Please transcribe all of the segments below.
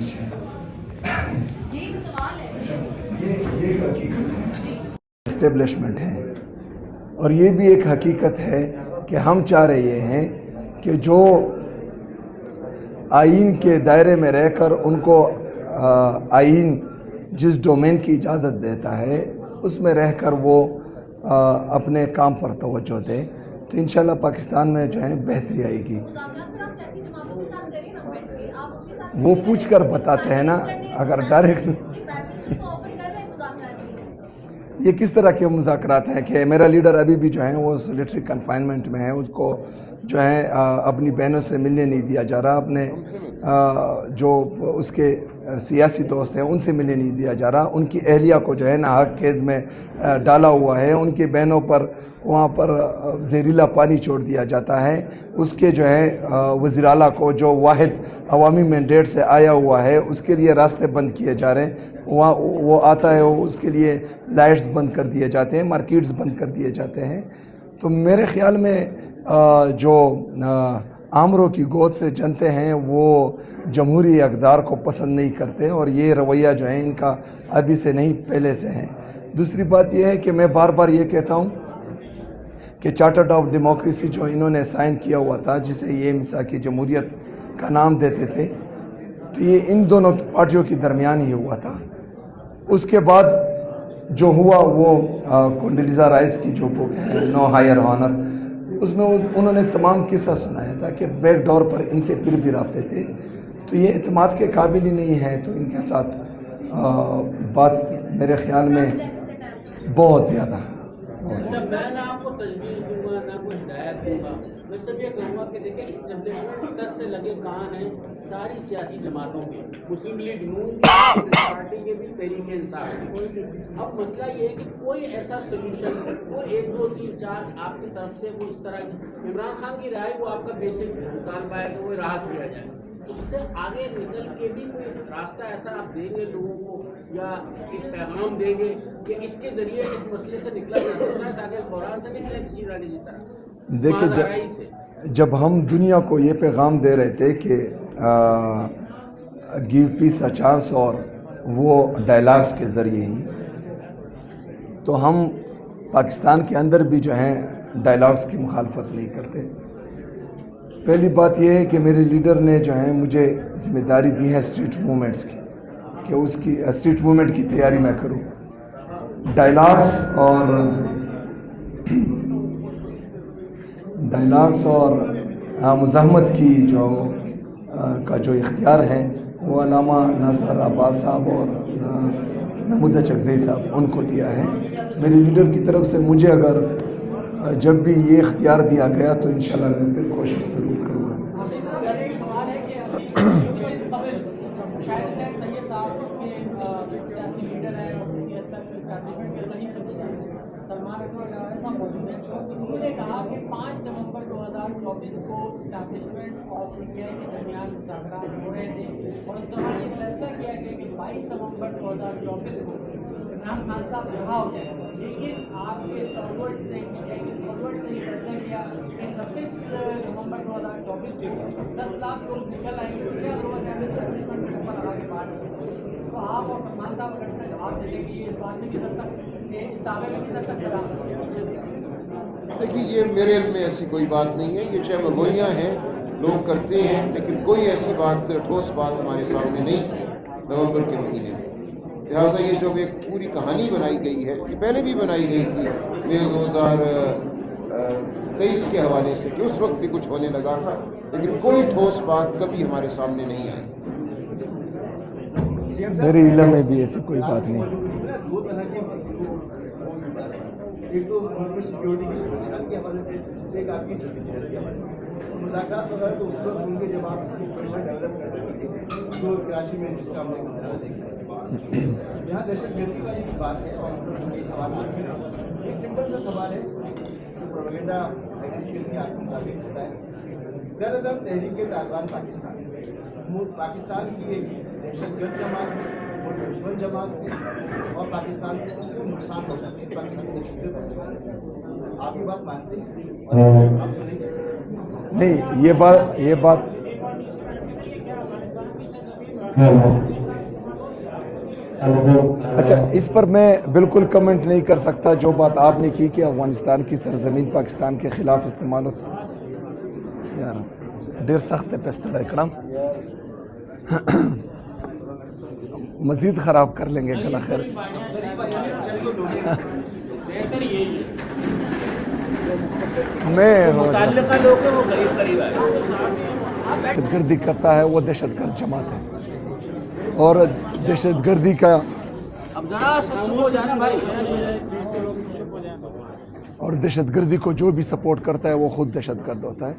یہ حقیقت ہے اسٹیبلشمنٹ ہے، اور یہ بھی ایک حقیقت ہے کہ ہم چاہ رہے ہیں کہ جو آئین کے دائرے میں رہ کر ان کو آئین جس ڈومین کی اجازت دیتا ہے اس میں رہ کر وہ اپنے کام پر توجہ دے، تو انشاءاللہ پاکستان میں جو ہے بہتری آئے گی۔ وہ پوچھ کر بتاتے ہیں نا، اگر ڈائریکٹ یہ کس طرح کے مذاکرات ہیں کہ میرا لیڈر ابھی بھی جو ہے وہ سولیٹری کنفائنمنٹ میں ہے، اس کو جو ہے اپنی بہنوں سے ملنے نہیں دیا جا رہا، اپنے جو اس کے سیاسی دوست ہیں ان سے ملنے نہیں دیا جا رہا، ان کی اہلیہ کو جو ہے ناحق قید میں ڈالا ہوا ہے، ان کی بہنوں پر وہاں پر زہریلا پانی چھوڑ دیا جاتا ہے، اس کے جو ہے وزیر اعلیٰ کو جو واحد عوامی مینڈیٹ سے آیا ہوا ہے اس کے لیے راستے بند کیے جا رہے ہیں، وہاں وہ آتا ہے اس کے لیے لائٹس بند کر دیے جاتے ہیں، مارکیٹس بند کر دیے جاتے ہیں۔ تو میرے خیال میں جو آمروں کی گود سے جنتے ہیں وہ جمہوری اقدار کو پسند نہیں کرتے، اور یہ رویہ جو ہے ان کا ابھی سے نہیں پہلے سے ہے۔ دوسری بات یہ ہے کہ میں بار بار یہ کہتا ہوں کہ چارٹر آف ڈیموکریسی جو انہوں نے سائن کیا ہوا تھا، جسے یہ میثاق جمہوریت کا نام دیتے تھے، تو یہ ان دونوں پارٹیوں کے درمیان ہی ہوا تھا۔ اس کے بعد جو ہوا وہ کونڈیلیزا رائس کی جو بک ہے نو ہائر آنر، اس میں انہوں نے تمام قصہ سنایا تھا کہ بیک ڈور پر ان کے پھر بھی رابطے تھے، تو یہ اعتماد کے قابل ہی نہیں ہے، تو ان کے ساتھ بات میرے خیال میں بہت زیادہ میں نہ آپ کو تجویز دوں گا نہ کوئی ہدایت دوں گا، میں صرف یہ کہوں گا کہ دیکھیں اسٹیبلشمنٹ سر سے لگے کان ہیں ساری سیاسی جماعتوں کے، مسلم لیگ نون کی پارٹی کے بھی تحریک انصاف کی۔ اب مسئلہ یہ ہے کہ کوئی ایسا سلوشن، کوئی 1 2 3 4 آپ کی طرف سے وہ اس طرح کی عمران خان کی رائے کو آپ کا بیسک مطالبہ ہے کہ وہ راحت دیا جائے، اس سے آگے نکل کے بھی کوئی راستہ ایسا آپ دیں گے لوگوں کو، یا ایک پیغام دیں گے کہ اس کے ذریعے اس مسئلے سے نکلا جا سکتا ہے تاکہ قرآن سے نکلے کسی رالی کی طرح؟ دیکھیں جب ہم دنیا کو یہ پیغام دے رہے تھے کہ گیو پیس اے چانس، اور وہ ڈائلاگز کے ذریعے ہی، تو ہم پاکستان کے اندر بھی جو ہیں ڈائلاگز کی مخالفت نہیں کرتے۔ پہلی بات یہ ہے کہ میرے لیڈر نے جو ہے مجھے ذمہ داری دی ہے اسٹریٹ موومنٹس کی، کہ اس کی اسٹریٹ موومنٹ کی تیاری میں کروں۔ ڈائلاگز اور مزاحمت کی جو اختیار ہے وہ علامہ ناصر عباس صاحب اور محمود چکزئی صاحب ان کو دیا ہے۔ میرے لیڈر کی طرف سے مجھے اگر جب بھی یہ اختیار دیا گیا تو انشاءاللہ میں پھر کوشش ضرور کروں گا۔ انہوں نے کہا کہ 5 نومبر 2024 کو اسٹیبلشمنٹ آف انڈیا کے درمیان مذاکرات ہو رہے تھے، اور اس دوران یہ فیصلہ کیا گیا کہ 22 نومبر 2024 کو عمران خان صاحب رہا ہو جائے، لیکن آپ کے اسٹالورڈ سے یہ فیصلہ کیا کہ 26 نومبر 2024 کو 10 لاکھ لوگ نکل آئیں گے، کیا اسٹیبلشمنٹ کے اوپر آگے بات، تو آپ اور سلمان صاحب اگر اس کا جواب دیں کہ اس بات میں کس حد تک اس دعوے میں کس حد تک سلام؟ دیکھیے یہ میرے علم میں ایسی کوئی بات نہیں ہے، یہ چاہے مرغویاں ہیں لوگ کرتے ہیں، لیکن کوئی ایسی بات ٹھوس بات ہمارے سامنے نہیں تھی نومبر کے مہینے میں۔ لہٰذا یہ جو ایک پوری کہانی بنائی گئی ہے، یہ پہلے بھی بنائی گئی تھی 2023 کے حوالے سے کہ اس وقت بھی کچھ ہونے لگا تھا، لیکن کوئی ٹھوس بات کبھی ہمارے سامنے نہیں آئی۔ میرے علم میں بھی ایسی کوئی بات نہیں۔ ایک تو سیکورٹی کی صورتحال کے حوالے سے، ایک آپ کی جہت کے حوالے سے مذاکرات وغیرہ تو اس وقت ہوں گے جب آپ پریشر ڈیولپ کر سکیں گے، جو کراچی میں جس کا ہم نے مظاہرہ دیکھا یہاں دہشت گردی والی بات ہے، اور یہ سوال آپ کے ایک سمپل سا سوال ہے جو پروپیگنڈا ایڈریس کے لیے آپ کو مطابق ہوتا ہے۔ دراصل تحریک طالبان پاکستان کی ایک دہشت گرد جماعت اور دشمن جماعت ہے، اور پاکستان کو نقصان ہو سکتے ہیں، پاکستان کے آپ یہ بات مانتے ہیں؟ نہیں، یہ بات اچھا، اس پر میں بالکل کمنٹ نہیں کر سکتا جو بات آپ نے کی کہ افغانستان کی سرزمین پاکستان کے خلاف استعمال ہوتا یار ڈیر سخت ہے پیستل اکڑم مزید خراب کر لیں گے گلا خیر بہتر یہی ہے میں متعلقہ لوگ ہیں وہ قریب قریب آئے دہشت گردی کرتا ہے وہ دہشت گرد جماعت ہے اور دہشت گردی کا اب ذرا سچ ہو جانا بھائی اور دہشت گردی کو جو بھی سپورٹ کرتا ہے وہ خود دہشت گرد ہوتا ہے.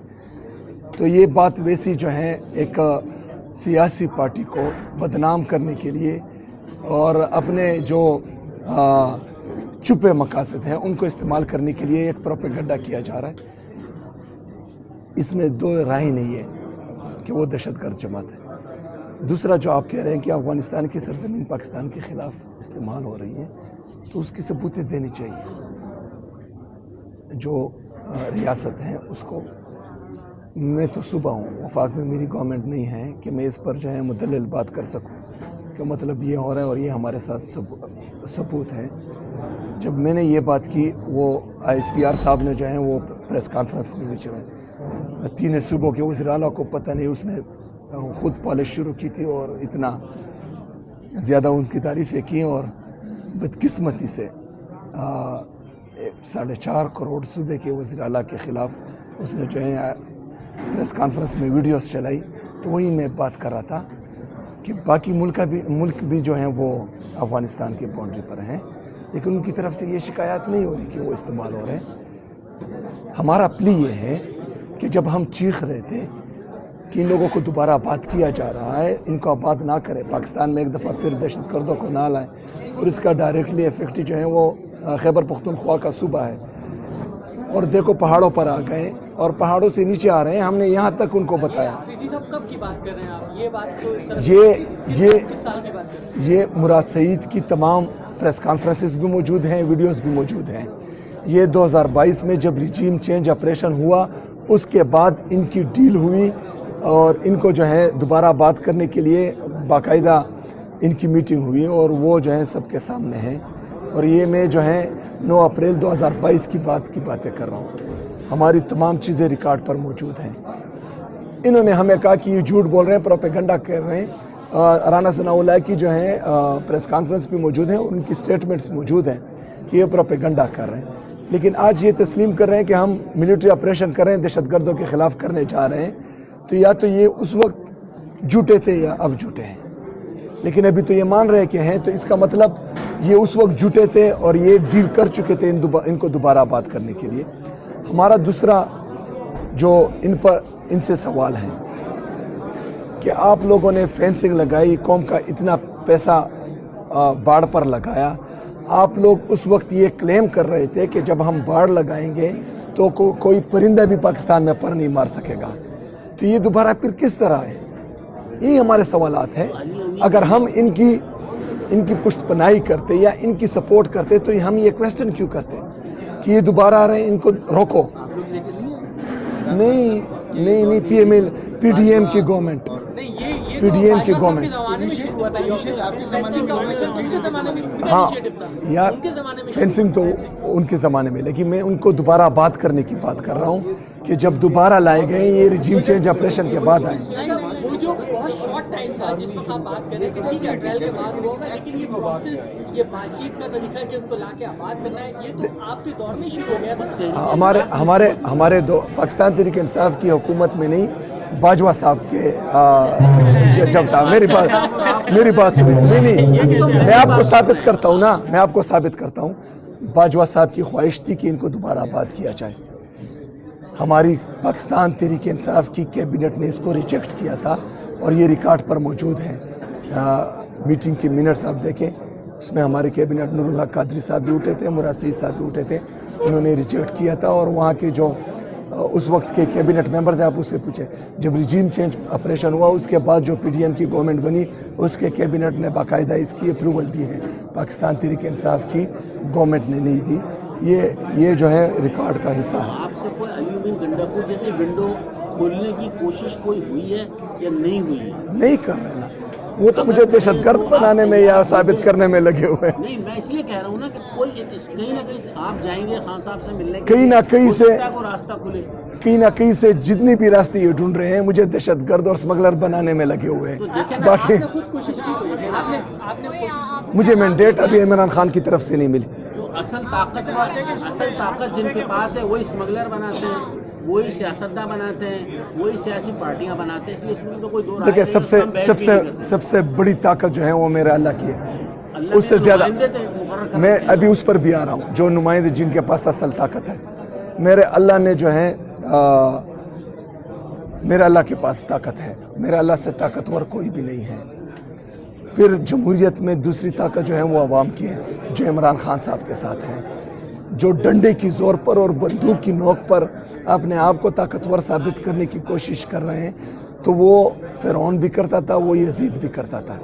تو یہ بات ویسی جو ہے ایک سیاسی پارٹی کو بدنام کرنے کے لیے اور اپنے جو چھپے مقاصد ہیں ان کو استعمال کرنے کے لیے ایک پروپیگنڈا کیا جا رہا ہے. اس میں دو رائے نہیں ہے کہ وہ دہشت گرد جماعت ہے. دوسرا جو آپ کہہ رہے ہیں کہ افغانستان کی سرزمین پاکستان کے خلاف استعمال ہو رہی ہے تو اس کی ثبوتیں دینی چاہیے. جو ریاست ہیں اس کو میں تو صبح ہوں وفاق میں میری گورنمنٹ نہیں ہے کہ میں اس پر جو ہے مدلل بات کر سکوں کہ مطلب یہ ہو رہا ہے اور یہ ہمارے ساتھ ثبوت ہے. جب میں نے یہ بات کی وہ ISPR صاحب نے جو ہے وہ پریس کانفرنس میں بھی تین صوبوں کے وزیر اعلیٰ کو پتہ نہیں اس نے خود پالش شروع کی تھی اور اتنا زیادہ ان کی تعریفیں کی اور بدقسمتی سے 4.5 کروڑ صوبے کے وزیر اعلیٰ کے خلاف اس نے جو ہے پریس کانفرنس میں ویڈیوز چلائی. تو وہی میں بات کر رہا تھا کہ باقی ملک بھی جو ہیں وہ افغانستان کے باؤنڈری پر ہیں لیکن ان کی طرف سے یہ شکایات نہیں ہو رہی کہ وہ استعمال ہو رہے ہیں. ہمارا پلی یہ ہے کہ جب ہم چیخ رہے تھے کہ ان لوگوں کو دوبارہ آباد کیا جا رہا ہے ان کو آباد نہ کرے پاکستان میں ایک دفعہ پھر دہشت گردوں کو نہ لائیں اور اس کا ڈائریکٹلی افیکٹ جو ہے وہ خیبر پختونخوا کا صوبہ ہے اور دیکھو پہاڑوں پر آ گئے اور پہاڑوں سے نیچے آ رہے ہیں. ہم نے یہاں تک ان کو بتایا. کب کی بات کر رہے ہیں آپ؟ یہ بات تو اس طرح کس سال کی بات کر رہے ہیں؟ یہ مراد سعید کی تمام پریس کانفرنسز بھی موجود ہیں ویڈیوز بھی موجود ہیں. یہ 2022 میں جب ریجیم چینج آپریشن ہوا اس کے بعد ان کی ڈیل ہوئی اور ان کو جو ہے دوبارہ بات کرنے کے لیے باقاعدہ ان کی میٹنگ ہوئی اور وہ جو ہے سب کے سامنے ہیں. اور یہ میں جو ہے 9 اپریل 2022 کی باتیں کر رہا ہوں. ہماری تمام چیزیں ریکارڈ پر موجود ہیں. انہوں نے ہمیں کہا کہ یہ جھوٹ بول رہے ہیں پروپیگنڈا کر رہے ہیں. رانا ثناء اللہ کی جو ہے پریس کانفرنس بھی موجود ہیں ان کی سٹیٹمنٹس موجود ہیں کہ یہ پروپیگنڈا کر رہے ہیں. لیکن آج یہ تسلیم کر رہے ہیں کہ ہم ملٹری آپریشن کر رہے ہیں دہشت گردوں کے خلاف کرنے جا رہے ہیں. تو یا تو یہ اس وقت جھوٹے تھے یا اب جھوٹے ہیں لیکن ابھی تو یہ مان رہے کہ ہیں. تو اس کا مطلب یہ اس وقت جھوٹے تھے اور یہ ڈیل کر چکے تھے ان کو دوبارہ بات کرنے کے لیے. ہمارا دوسرا جو ان سے سوال ہے کہ آپ لوگوں نے فینسنگ لگائی قوم کا اتنا پیسہ باڑ پر لگایا. آپ لوگ اس وقت یہ کلیم کر رہے تھے کہ جب ہم باڑ لگائیں گے تو کوئی پرندہ بھی پاکستان میں پر نہیں مار سکے گا. تو یہ دوبارہ پھر کس طرح ہے؟ یہ ہمارے سوالات ہیں. اگر ہم ان کی پشت پناہی کرتے یا ان کی سپورٹ کرتے تو ہم یہ کویسچن کیوں کرتے کہ یہ دوبارہ آ رہے ہیں ان کو روکو. نہیں پی ڈی ایم کی گورنمنٹ کی گورنمنٹ ہاں یار فینسنگ تو ان کے زمانے میں لیکن میں ان کو دوبارہ بات کرنے کی بات کر رہا ہوں کہ جب دوبارہ لائے گئے یہ ریجیم چینج آپریشن کے بعد آئیں. وہ جو بہت شارٹ ٹائم تھا جس وقت آپ بات کر رہے ہیں کہ ٹھیک ہے اپریل کے بعد وہ ہوگا لیکن یہ پروسیس یہ بات چیت کا طریقہ ہے کہ ان کو لا کے آباد کرنا ہے یہ تو آپ کے دور میں شروع ہو گیا تھا. ہمارے پاکستان تحریک انصاف کی حکومت میں نہیں باجوہ صاحب کے جب تھا. میری بات سنیں. نہیں میں آپ کو ثابت کرتا ہوں باجوہ صاحب کی خواہش تھی کہ ان کو دوبارہ آباد کیا جائے. ہماری پاکستان تحریک انصاف کی کیبنٹ نے اس کو ریجیکٹ کیا تھا اور یہ ریکارڈ پر موجود ہیں. میٹنگ کی منٹس آپ دیکھیں اس میں ہمارے کیبنٹ نور اللہ قادری صاحب بھی اٹھے تھے مراد سعید صاحب بھی اٹھے تھے. انہوں نے ریجیکٹ کیا تھا اور وہاں کے جو اس وقت کے کیبنٹ ممبرز ہیں آپ اس سے پوچھیں جب ریجیم چینج آپریشن ہوا اس کے بعد جو پی ڈی ایم کی گورنمنٹ بنی اس کے کیبنٹ نے باقاعدہ اس کی اپروول دی ہے. پاکستان تحریک انصاف کی گورنمنٹ نے نہیں دی. یہ جو ہے ریکارڈ کا حصہ ہے. آپ سے کوئی الومین گنڈاپور جیسی ونڈو کھولنے کی کوشش کوئی ہوئی ہے یا نہیں ہوئی ہے؟ نہیں کر رہے نا. وہ تو مجھے دہشت گرد بنانے میں یا ثابت کرنے میں لگے ہوئے ہیں. نہیں میں اس لیے کہہ رہا ہوں نا کہ کوئی کہیں نہ کہیں آپ جائیں گے خان صاحب سے ملنے کہیں نہ کہیں سے کو راستہ کھلے. کہیں نہ کہیں سے جتنی بھی راستے یہ ڈھونڈ رہے ہیں مجھے دہشت گرد اور اسمگلر بنانے میں لگے ہوئے ہیں. باقی مجھے مینڈیٹ ابھی عمران خان کی طرف سے نہیں ملی. جو اصل طاقت جن کے پاس ہے وہی اسمگلر بناتے ہیں, وہی سیاستداں بناتے ہیں, وہی سیاسی پارٹیاں بناتے ہیں. اس لیے اس میں تو کوئی دو رائے دیکھیں نہیں. سب سے بڑی طاقت جو ہے وہ میرے اللہ کی ہے. اس سے زیادہ میں ابھی اس پر بھی آ رہا ہوں. جو نمائندے جن کے پاس اصل طاقت ہے میرے اللہ نے جو ہے میرے اللہ کے پاس طاقت ہے. میرے اللہ سے طاقتور کوئی بھی نہیں ہے. پھر جمہوریت میں دوسری طاقت جو ہے وہ عوام کی ہے, جو عمران خان صاحب کے ساتھ ہے, جو ڈنڈے کی زور پر اور بندوق کی نوک پر اپنے آپ کو طاقتور ثابت کرنے کی کوشش کر رہے ہیں. تو وہ فرعون بھی کرتا تھا, وہ یزید بھی کرتا تھا,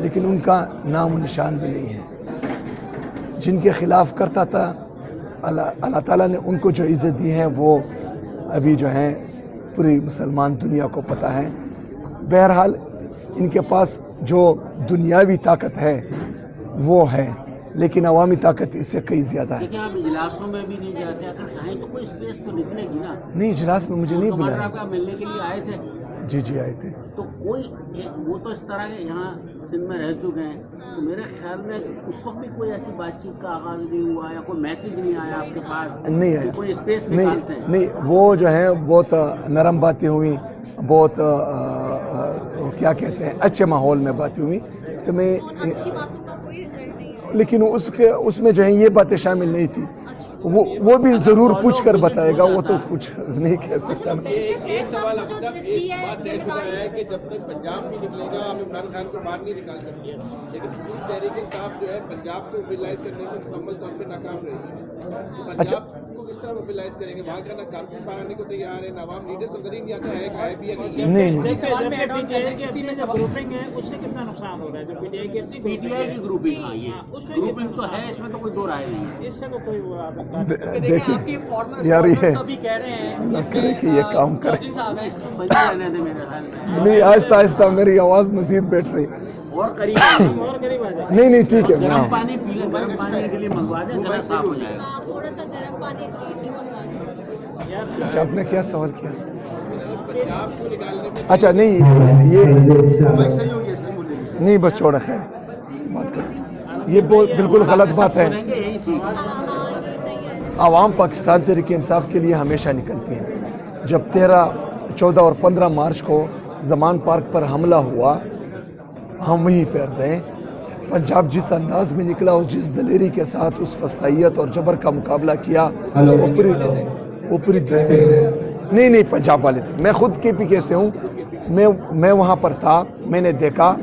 لیکن ان کا نام و نشان بھی نہیں ہے. جن کے خلاف کرتا تھا اللہ تعالیٰ نے ان کو جو عزت دی ہے وہ ابھی جو ہے پوری مسلمان دنیا کو پتہ ہے. بہرحال ان کے پاس جو دنیاوی طاقت ہے وہ ہے, لیکن عوامی طاقت اس سے کئی زیادہ ہے. لیکن آپ اجلاسوں میں بھی نہیں جاتے, اگر کہیں تو کوئی اسپیس تو نکلے گی نا. نہیں, اجلاس میں مجھے نہیں بلایا. آپ ملنے کے لیے آئے تھے؟ جی آئے تھے. تو کوئی وہ تو اس طرح کے یہاں سندھ میں رہ چکے ہیں, تو میرے خیال میں اس وقت بھی کوئی ایسی بات چیت کا آغاز نہیں ہوا یا کوئی میسیج نہیں آیا آپ کے پاس؟ نہیں آیا. کوئی اسپیس نکالتے ہیں؟ نہیں, وہ جو ہے بہت نرم باتیں ہوئیں, بہت کیا کہتے ہیں اچھے ماحول میں باتیں ہوئیں. لیکن اس میں جو ہے یہ باتیں شامل نہیں تھی. وہ بھی ضرور پوچھ کر بتائے گا, وہ تو کچھ نہیں کہہ سکتا. ایک سوال اب تک ایک بات طے شدہ ہے کہ جب تک پنجاب نہیں نکلے گا ہم عمران خان کو باہر نہیں نکال سکتے ہیں, لیکن تحریک انصاف جو ہے پنجاب کو موبلائز کرنے میں مکمل طور پہ ناکام رہے گی. پنجاب کو کس طرح موبلائز کریں گے؟ وہاں کا نہ کارکن باہر آنے کو تیار ہے, نہ عوام لیڈر تو نظر ہی نہیں آتا ہے بھی نہیں. گروپنگ ہے اس سے کتنا نقصان ہو رہا ہے؟ جو پی ٹی آئی کی پی ٹی آئی کی گروپنگ تو ہے, اس میں تو کوئی دو رائے نہیں ہے. اس سے تو کوئی دیکھیے یار یہ اللہ کرے کہ یہ کام کرے. نہیں, آہستہ آہستہ میری آواز مزید بیٹھ رہی. اور قریب نہیں ٹھیک ہے. گرم پانی پی لیں, گرم پانی کے لیے منگوا دیں, گلا صاف ہو جائے گا. تھوڑا سا گرم پانی اچھا, آپ نے کیا سوال کیا؟ اچھا نہیں, یہ نہیں بس چھوڑا, خیر بات کر. یہ بالکل غلط بات ہے. عوام پاکستان تحریک انصاف کے لیے ہمیشہ نکلتی ہیں. جب 13, 14 اور 15 مارچ کو زمان پارک پر حملہ ہوا ہم وہیں پہ رہے. پنجاب جس انداز میں نکلا اور جس دلیری کے ساتھ اس فستائیت اور جبر کا مقابلہ کیا وہ پوری نہیں پنجاب والے تھے. میں خود کے پی کے سے ہوں, میں وہاں پر تھا, میں نے دیکھا.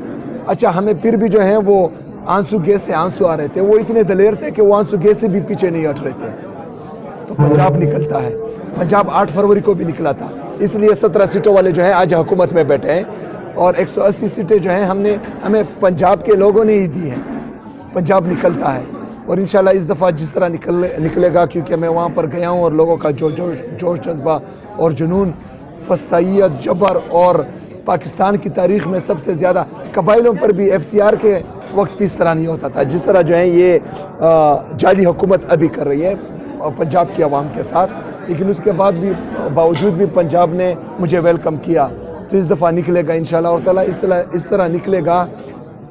اچھا, ہمیں پھر بھی جو ہے وہ آنسو گیس سے آنسو آ رہے تھے. وہ اتنے دلیر تھے کہ وہ آنسو گیس سے بھی پیچھے نہیں ہٹ رہے تھے. تو پنجاب نکلتا ہے. پنجاب 8 فروری کو بھی نکلا تھا. اس لیے 17 سیٹوں والے جو ہیں آج حکومت میں بیٹھے ہیں, اور 180 سیٹیں جو ہیں ہمیں پنجاب کے لوگوں نے ہی دی ہیں. پنجاب نکلتا ہے, اور انشاءاللہ اس دفعہ جس طرح نکلے گا, کیونکہ میں وہاں پر گیا ہوں اور لوگوں کا جوش جذبہ اور جنون, فستائیت, جبر, اور پاکستان کی تاریخ میں سب سے زیادہ قبائلوں پر بھی ایف سی آر کے وقت بھی اس طرح نہیں ہوتا تھا جس طرح جو ہے یہ جعلی حکومت ابھی کر رہی ہے پنجاب کی عوام کے ساتھ. لیکن اس کے بعد بھی باوجود بھی پنجاب نے مجھے ویلکم کیا. تو اس دفعہ نکلے گا انشاءاللہ, اور تعالیٰ اس طرح نکلے گا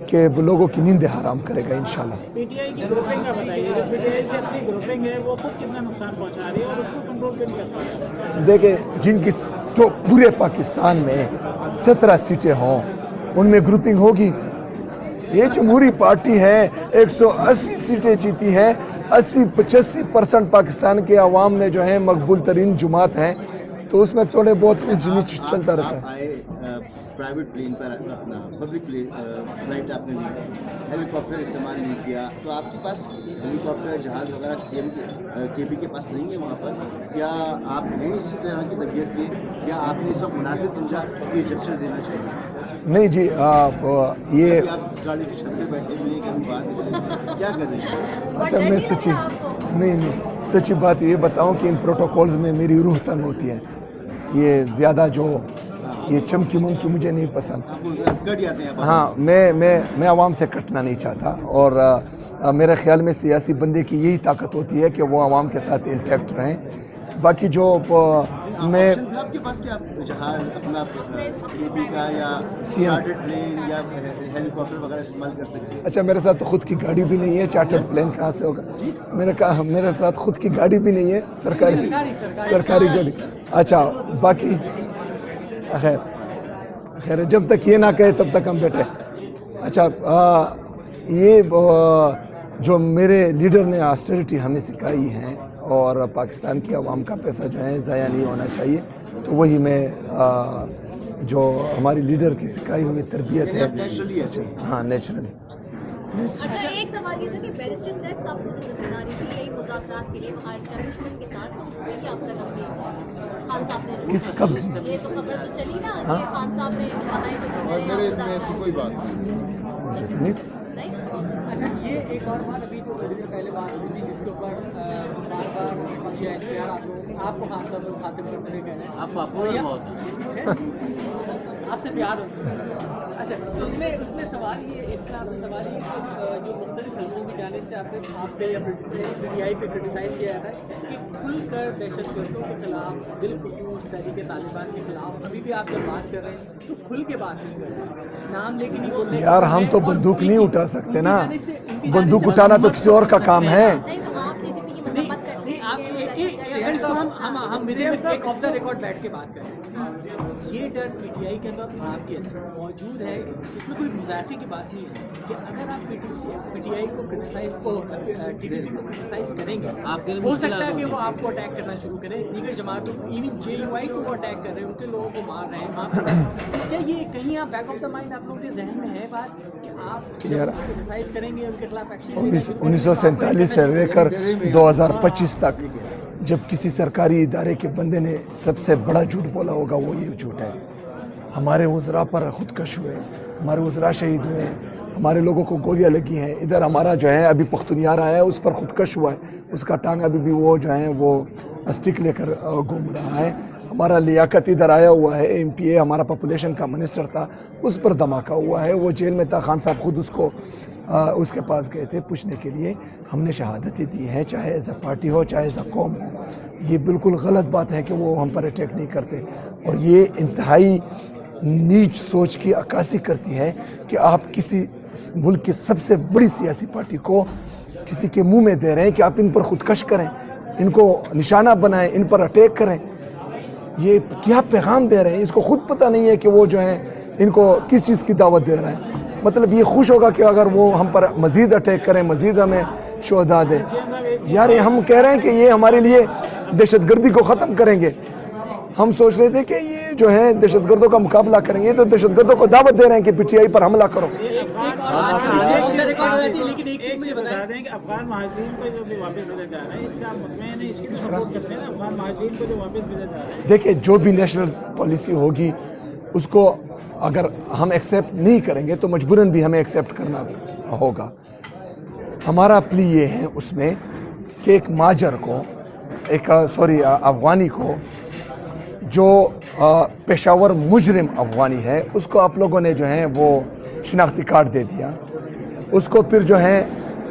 کہ لوگوں کی نیند حرام کرے گا انشاءاللہ. پی ٹی آئی کی گروپنگ کا بتائیے, جو پی ٹی آئی کی اپنی گروپنگ ہے وہ خود کتنا نقصان پہنچا رہی ہے اور اس کو کنٹرول کیوں نہیں کر پا رہا ہے؟ دیکھیں, جن کی پورے پاکستان میں 17 سیٹیں ہوں ان میں گروپنگ ہوگی. یہ جمہوری پارٹی ہے, 180 سیٹیں جیتی ہیں. 80-85% پاکستان کے عوام میں جو ہیں مقبول ترین جماعت ہیں, تو اس میں تھوڑے بہت نیچ چلتا رہتا ہے. پرائیویٹ پلین پر اپنا پبلک فلائٹ آپ نے لی, ہیلی کاپٹر استعمال نہیں کیا, تو آپ کے پاس ہیلی کاپٹر جہاز وغیرہ سی ایم کے پی کے پاس نہیں ہے وہاں پر, کیا آپ ہیں اسی طرح کی طبیعت کے, کیا آپ نے اس وقت مناسب سمجھا کہ یہ جسٹر دینا چاہیے؟ نہیں جی, یہ آپ گاڑی کی چھت پہ بیٹھے ہوئے کہ ہم باہر نکلیں, کیا کر رہے ہیں؟ اچھا, میں سچی بات یہ بتاؤں کہ ان پروٹوکولز میں میری روح تنگ ہوتی ہے. یہ زیادہ جو یہ چمکی ممکی مجھے نہیں پسند. کٹ جاتے ہیں. ہاں میں عوام سے کٹنا نہیں چاہتا, اور میرے خیال میں سیاسی بندے کی یہی طاقت ہوتی ہے کہ وہ عوام کے ساتھ انٹیکٹ رہیں. باقی جو میں آپ کے پاس کیا جہاز اپنا پی کا یا چارٹرڈ پلین یا ہیلی کاپٹر وغیرہ استعمال کر سکتے ہیں؟ اچھا میرے ساتھ تو خود کی گاڑی بھی نہیں ہے, چارٹرڈ پلین کہاں سے ہوگا؟ میرے ساتھ خود کی گاڑی بھی نہیں ہے, سرکاری گاڑی. اچھا باقی خیر جب تک یہ نہ کہے تب تک ہم بیٹھے. اچھا یہ جو میرے لیڈر نے آسٹریٹی ہمیں سکھائی ہے اور پاکستان کی عوام کا پیسہ جو ہے ضائع نہیں ہونا چاہیے, تو وہی میں جو ہماری لیڈر کی سکھائی ہوئی تربیت ہے. ہاں نیچرلی. اچھا ایک سوال یہ تھا کہ بیرسٹر صاحب صاحب کو جو ذمہ داری تھی یہی مذاکرات کے لیے وہاں اسٹیبلشمنٹ کے ساتھ, تو اس میں کیا اب تک اپنے خان صاحب نے کس کب یہ تو خبر تو چلی نا کہ خان صاحب نے کہا ہے کہ میرے علم میں ایسی کوئی بات نہیں. نہیں. اچھا یہ ایک اور بات ابھی تو تھوڑی دیر پہلے بات ہوئی تھی جس کے اوپر بار بار یہ اشتہار آپ کو خان صاحب خاطر کرتے ہوئے کہہ رہے ہیں آپ پاپولر بہت ہے, آپ سے پیار ہوتا ہے. اچھا تو اس میں سوال یہ اس میں آپ سے سوال یہ کہ جو مختلف حلقوں کی جانب سے آپ پہ یا پی ٹی آئی پہ کرٹیسائز کیا جاتا ہے کہ کھل کر دہشت گردوں کے خلاف بالخصوص تحریک طالبان کے خلاف ابھی بھی آپ جب بات کر رہے ہیں تو کھل کے بات نہیں کر رہے, نام لے کے نہیں بول رہے. یار ہم تو بندوق نہیں اٹھا سکتے نا, بندوق اٹھانا تو کسی اور کا کام ہے. ہم ایک آف دا ریکارڈ بیٹھ کے بات کریں. یہ ڈر پی ٹی آئی کے اندر آپ کے اندر موجود ہے, اس میں کوئی مذاکرے کی بات نہیں ہے کہ اگر آپ پی ٹی آئی کو کرٹیسائز کو ٹی ٹی پی کو کرٹیسائز کریں گے ہو سکتا ہے کہ وہ آپ کو اٹیک کرنا شروع کریں, دیگر جماعتوں ایون جے یو آئی کو وہ اٹیک کر رہے ہیں, ان کے لوگوں کو مار رہے ہیں. کیا یہ کہیں آپ بیک آف دا مائنڈ آپ لوگوں کے ذہن میں ہے بات کہ آپ کرٹیسائز کریں گے ان کے خلاف ایکشن؟ 1947 سے لے کر 2025 تک جب کسی سرکاری ادارے کے بندے نے سب سے بڑا جھوٹ بولا ہوگا وہ یہ جھوٹ ہے. ہمارے وزراء پر خودکش ہوئے, ہمارے وزراء شہید ہوئے, ہمارے لوگوں کو گولیاں لگی ہیں. ادھر ہمارا جو ہے ابھی پختونیار آیا ہے اس پر خودکش ہوا ہے, اس کا ٹانگ ابھی بھی وہ جو ہے وہ اسٹک لے کر گھوم رہا ہے. ہمارا لیاقت ادھر آیا ہوا ہے, ایم پی اے ہمارا پاپولیشن کا منسٹر تھا, اس پر دھماکہ ہوا ہے, وہ جیل میں تھا. خان صاحب خود اس کے پاس گئے تھے پوچھنے کے لیے. ہم نے شہادتیں دی ہیں, چاہے ایز اے پارٹی ہو چاہے ایز اے قوم ہو. یہ بالکل غلط بات ہے کہ وہ ہم پر اٹیک نہیں کرتے, اور یہ انتہائی نیچ سوچ کی عکاسی کرتی ہے کہ آپ کسی ملک کی سب سے بڑی سیاسی پارٹی کو کسی کے منہ میں دے رہے ہیں کہ آپ ان پر خودکش کریں, ان کو نشانہ بنائیں, ان پر اٹیک کریں. یہ کیا پیغام دے رہے ہیں؟ اس کو خود پتہ نہیں ہے کہ وہ جو ہیں ان کو کس چیز کی دعوت دے رہے ہیں. مطلب یہ خوش ہوگا کہ اگر وہ ہم پر مزید اٹیک کریں, مزید ہمیں شہداء دیں. یار ہم کہہ رہے ہیں کہ یہ ہمارے لیے دہشت گردی کو ختم کریں گے. ہم سوچ رہے تھے کہ یہ جو ہے دہشت گردوں کا مقابلہ کریں گے, تو دہشت گردوں کو دعوت دے رہے ہیں کہ پی ٹی آئی پر حملہ کرو. افغان مہاجرین کو جو واپس بھیجا جا رہا ہے اس سے آپ مطمئن ہیں, اس کی بھی سپورٹ کرتے ہیں نا افغان مہاجرین کو جو واپس بھیجا جا رہا ہے؟ دیکھیں جو بھی نیشنل پالیسی ہوگی اس کو اگر ہم ایکسیپٹ نہیں کریں گے تو مجبوراً بھی ہمیں ایکسیپٹ کرنا ہوگا. ہمارا پلی یہ ہے اس میں کہ ایک ماجر کو افغانی کو جو پیشاور مجرم افغانی ہے اس کو آپ لوگوں نے جو ہے وہ شناختی کارڈ دے دیا, اس کو پھر جو ہے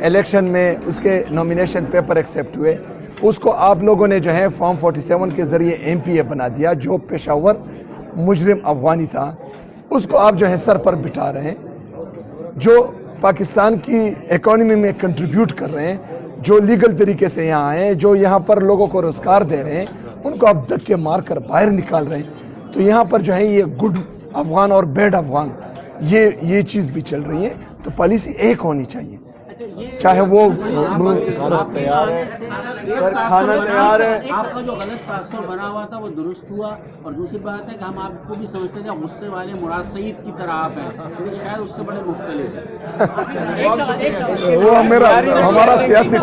الیکشن میں اس کے نومینیشن پیپر ایکسیپٹ ہوئے, اس کو آپ لوگوں نے جو ہے فارم 47 کے ذریعے ایم پی اے بنا دیا. جو پیشاور مجرم افغانی تھا اس کو آپ جو ہے سر پر بٹھا رہے ہیں. جو پاکستان کی اکانومی میں کنٹریبیوٹ کر رہے ہیں, جو لیگل طریقے سے یہاں آئے ہیں, جو یہاں پر لوگوں کو روزگار دے رہے ہیں, ان کو آپ دھکے مار کر باہر نکال رہے ہیں. تو یہاں پر جو ہے یہ گڈ افغان اور بیڈ افغان یہ چیز بھی چل رہی ہے. تو پالیسی ایک ہونی چاہیے, چاہے وہ تیار ہے, کھانا تیار ہے. آپ کا جو غلط تاثر بنا ہوا تھا وہ درست ہوا, اور دوسری بات ہے کہ ہم آپ کو بھی سمجھتے ہیں غصے والے مراد سعید کی طرح آپ ہیں, لیکن شاید اس سے بڑے مختلف ہیں. وہ ہمارا سیاسی